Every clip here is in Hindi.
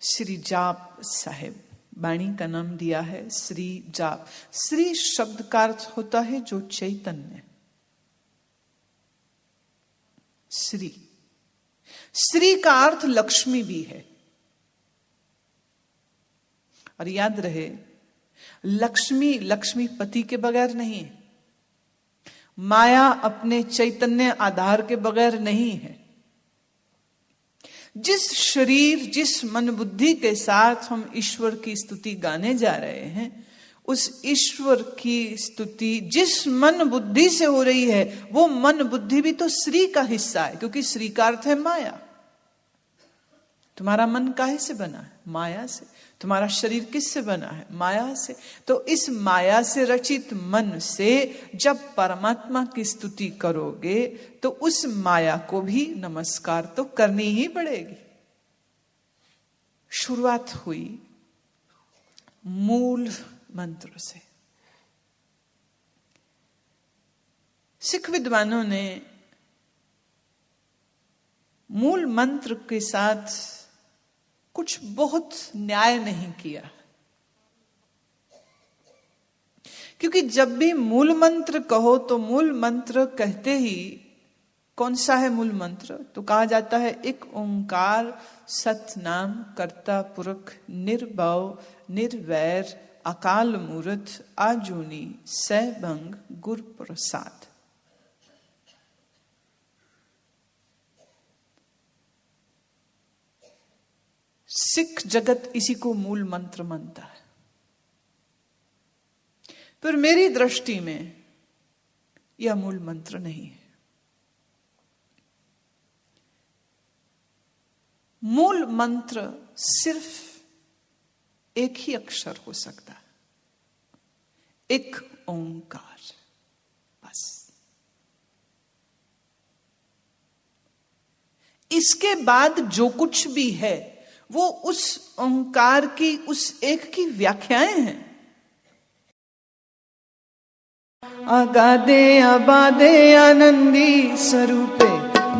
श्री जाप साहेब, वाणी का नाम दिया है श्री जाप। श्री शब्द का अर्थ होता है जो चैतन्य। श्री, श्री का अर्थ लक्ष्मी भी है। और याद रहे, लक्ष्मी लक्ष्मीपति के बगैर नहीं है, माया अपने चैतन्य आधार के बगैर नहीं है। जिस शरीर, जिस मन बुद्धि के साथ हम ईश्वर की स्तुति गाने जा रहे हैं, उस ईश्वर की स्तुति जिस मन बुद्धि से हो रही है, वो मन बुद्धि भी तो श्री का हिस्सा है, क्योंकि श्री का अर्थ है माया। तुम्हारा मन काहे से बना है? माया से। तुम्हारा शरीर किससे बना है? माया से। तो इस माया से रचित मन से जब परमात्मा की स्तुति करोगे तो उस माया को भी नमस्कार तो करनी ही पड़ेगी। शुरुआत हुई मूल मंत्र से। सिख विद्वानों ने मूल मंत्र के साथ कुछ बहुत न्याय नहीं किया, क्योंकि जब भी मूल मंत्र कहो तो मूल मंत्र कहते ही कौन सा है मूल मंत्र? तो कहा जाता है एक ओंकार सतनाम कर्ता पुरख निर्भव निर्वैर अकाल मूर्त आजूनी सैभंग गुर प्रसाद। सिख जगत इसी को मूल मंत्र मानता है, पर मेरी दृष्टि में यह मूल मंत्र नहीं है। मूल मंत्र सिर्फ एक ही अक्षर हो सकता है, एक ओंकार, बस। इसके बाद जो कुछ भी है वो उस ओंकार की, उस एक की व्याख्याएं हैं। अगाधे अबाधे आनंदी स्वरूपे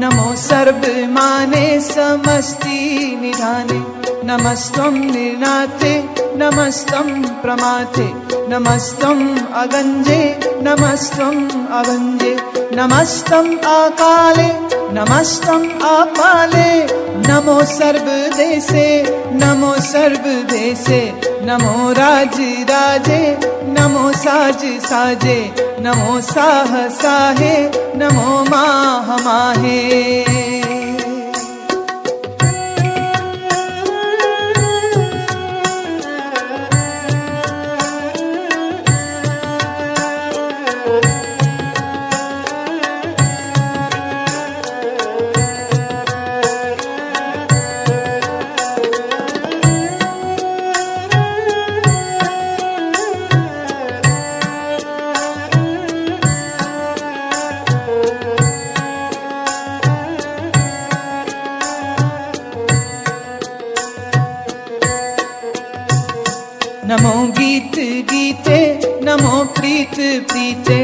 नमो सर्वमाने समस्ति निधाने नमस्तम निर्नाथे नमस्तम प्रमाथे नमस्तम अगंजे नमस्तम अभंजे नमस्तम अकाले नमस्तम अपाले नमो सर्वदेशे नमो सर्वदेशे नमो राज राजे नमो साज साजे नमो साह साहे नमो माह माहे। नमो गीत गीते नमो प्रीत प्रीते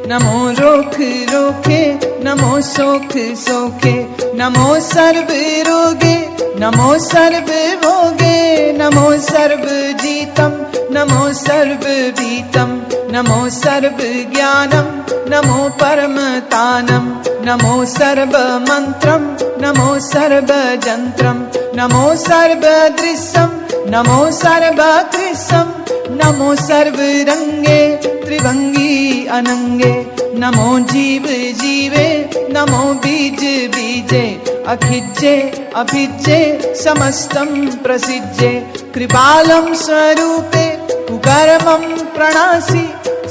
नमो रोख रोखे नमो सोख सोखे नमो सर्व रोगे नमो सर्व भोगे नमो सर्व जीतम नमो सर्व भीतम नमो सर्व ज्ञानम नमो परमतानम नमो सर्व मंत्रम नमो सर्व जंत्रम नमो सर्व दृश्यम नमो सर्व कृष्णम नमो सर्व रंगे त्रिभंगी अनंगे नमो जीव जीवे नमो बीज बीजे अखिज्जे अभिज्जे समस्तम प्रसिज्जे कृपालम स्वरूपे कुकर्मम प्रणासी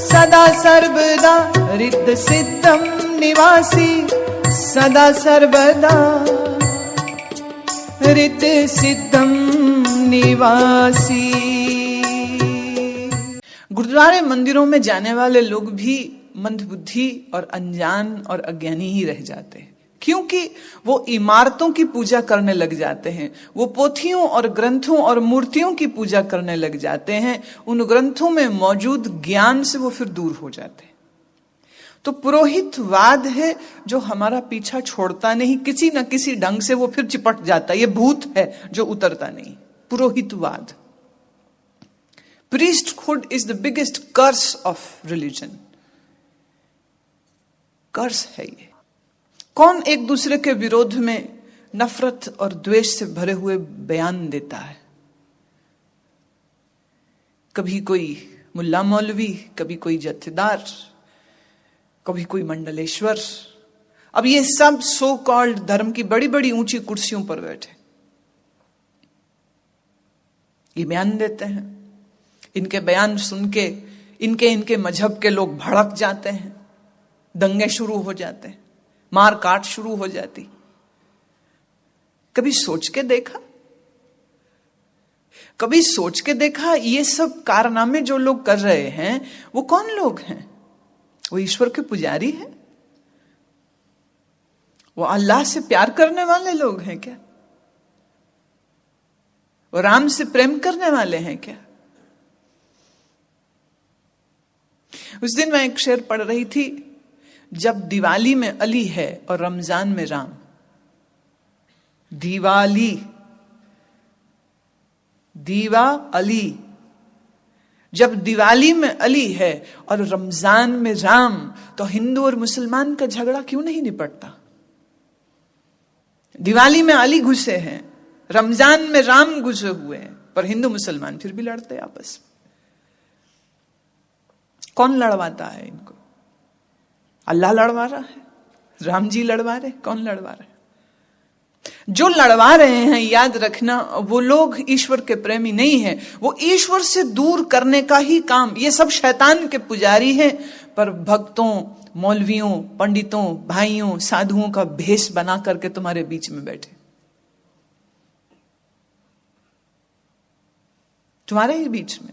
सदा सर्वदा रिद्ध सिद्धम निवासी सदा सर्वदा रिद्ध सिद्धम निवासी। गुरुद्वारे मंदिरों में जाने वाले लोग भी मंदबुद्धि और अनजान और अज्ञानी ही रह जाते हैं, क्योंकि वो इमारतों की पूजा करने लग जाते हैं, वो पोथियों और ग्रंथों और मूर्तियों की पूजा करने लग जाते हैं। उन ग्रंथों में मौजूद ज्ञान से वो फिर दूर हो जाते हैं। तो पुरोहितवाद है जो हमारा पीछा छोड़ता नहीं, किसी न किसी ढंग से वो फिर चिपट जाता है। ये भूत है जो उतरता नहीं। पुरोहितवाद। priesthood is the biggest curse of religion. कर्स है ये। कौन एक दूसरे के विरोध में नफरत और द्वेष से भरे हुए बयान देता है? कभी कोई मुल्ला मौलवी, कभी कोई जत्थेदार, कभी कोई मंडलेश्वर। अब ये सब सो कॉल्ड धर्म की बड़ी बड़ी ऊंची कुर्सियों पर बैठे ये बयान देते हैं। इनके बयान सुन के इनके मजहब के लोग भड़क जाते हैं, दंगे शुरू हो जाते हैं, मार काट शुरू हो जाती। कभी सोच के देखा, कभी सोच के देखा ये सब कारनामे जो लोग कर रहे हैं वो कौन लोग हैं? वो ईश्वर के पुजारी हैं? वो अल्लाह से प्यार करने वाले लोग हैं क्या? वो राम से प्रेम करने वाले हैं क्या? उस दिन मैं एक शेर पढ़ रही थी, जब दिवाली में अली है और रमजान में राम। दिवाली, दीवा अली, जब दिवाली में अली है और रमजान में राम, तो हिंदू और मुसलमान का झगड़ा क्यों नहीं निपटता? दिवाली में अली घुसे हैं, रमजान में राम घुसे हुए हैं, पर हिंदू मुसलमान फिर भी लड़ते हैं आपस में। कौन लड़वाता है इनको? अल्लाह लड़वा रहा है? राम जी लड़वा रहे? कौन लड़वा रहा है? जो लड़वा रहे हैं, याद रखना, वो लोग ईश्वर के प्रेमी नहीं हैं। वो ईश्वर से दूर करने का ही काम, ये सब शैतान के पुजारी हैं, पर भक्तों, मौलवियों, पंडितों, भाइयों, साधुओं का भेष बना करके तुम्हारे बीच में बैठे, तुम्हारे ही बीच में।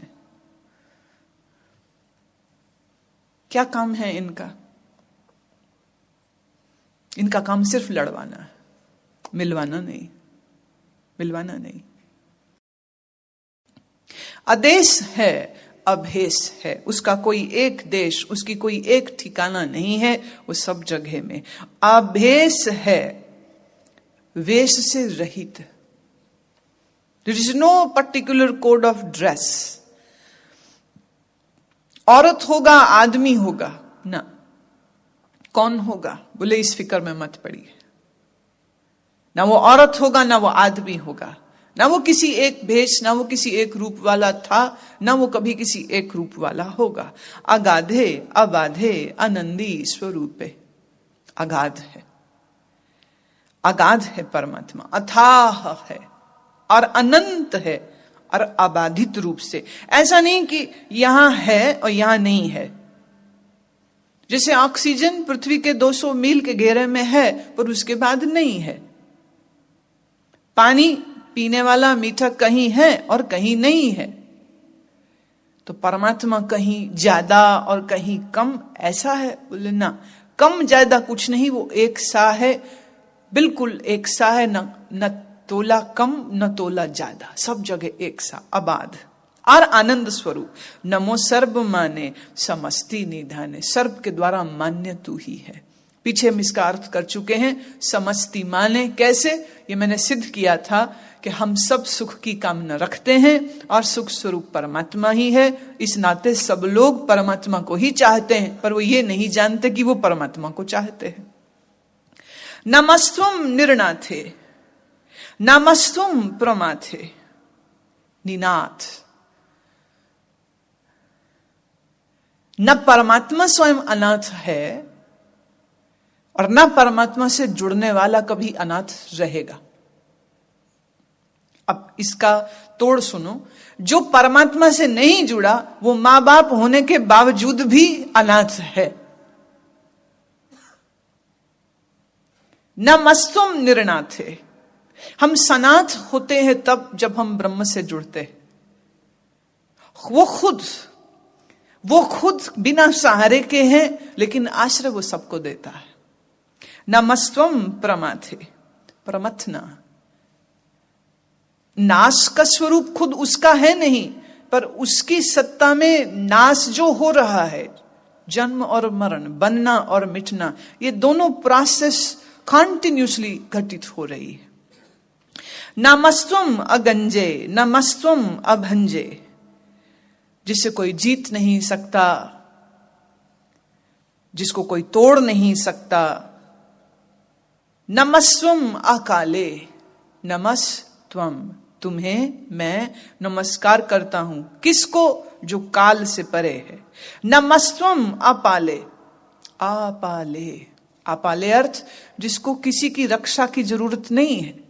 क्या काम है इनका? इनका काम सिर्फ लड़वाना है, मिलवाना नहीं, मिलवाना नहीं। अदेश है, अभेश है, उसका कोई एक देश, उसकी कोई एक ठिकाना नहीं है, वो सब जगह में। अभेश है, वेश से रहित। There is no particular code of dress. औरत होगा, आदमी होगा ना, कौन होगा? बोले इस फिक्र में मत पड़िए। ना वो औरत होगा, ना वो आदमी होगा, ना वो किसी एक भेष, ना वो किसी एक रूप वाला था, ना वो कभी किसी एक रूप वाला होगा। अगाधे अबाधे आनंदी स्वरूपे। अगाध है, अगाध है परमात्मा, अथाह है और अनंत है और अबाधित रूप से। ऐसा नहीं कि यहां है और यहां नहीं है। जैसे ऑक्सीजन पृथ्वी के 200 मील के घेरे में है पर उसके बाद नहीं है। पानी पीने वाला मीठा कहीं है और कहीं नहीं है। तो परमात्मा कहीं ज्यादा और कहीं कम ऐसा है? बोले ना, कम ज्यादा कुछ नहीं, वो एक सा है, बिल्कुल एक सा है, न तोला कम न तोला ज्यादा, सब जगह एक सा, अबाध और आनंद स्वरूप। नमो सर्व माने समस्ति निधाने। सर्व के द्वारा मान्य तू ही है। पीछे हम इसका अर्थ कर चुके हैं। समस्ति माने कैसे? ये मैंने सिद्ध किया था कि हम सब सुख की कामना रखते हैं और सुख स्वरूप परमात्मा ही है। इस नाते सब लोग परमात्मा को ही चाहते हैं, पर वो ये नहीं जानते कि वो परमात्मा को चाहते हैं। नमस्तुम निर्नाथे, नमस्तुम प्रमाथे, निनाथ। न परमात्मा स्वयं अनाथ है और न परमात्मा से जुड़ने वाला कभी अनाथ रहेगा। अब इसका तोड़ सुनो। जो परमात्मा से नहीं जुड़ा वो मां बाप होने के बावजूद भी अनाथ है। न मस्तुम निर्नाथे। हम सनाथ होते हैं तब जब हम ब्रह्म से जुड़ते हैं। वो खुद बिना सहारे के हैं, लेकिन आश्रय वो सबको देता है। नमस्त्वम प्रमाथे, प्रमथना। नाश का स्वरूप खुद उसका है नहीं, पर उसकी सत्ता में नाश जो हो रहा है, जन्म और मरण, बनना और मिटना, ये दोनों प्रोसेस कंटिन्यूसली घटित हो रही है। नमस्त्वम अगंजे नमस्त्वम अभंजे, जिसे कोई जीत नहीं सकता, जिसको कोई तोड़ नहीं सकता। नमस्त्वम अकाले, नमस्त्वम, तुम्हें मैं नमस्कार करता हूं। किसको? जो काल से परे है। नमस्त्वम अपाले, आपाले, आपाले अर्थ जिसको किसी की रक्षा की जरूरत नहीं है,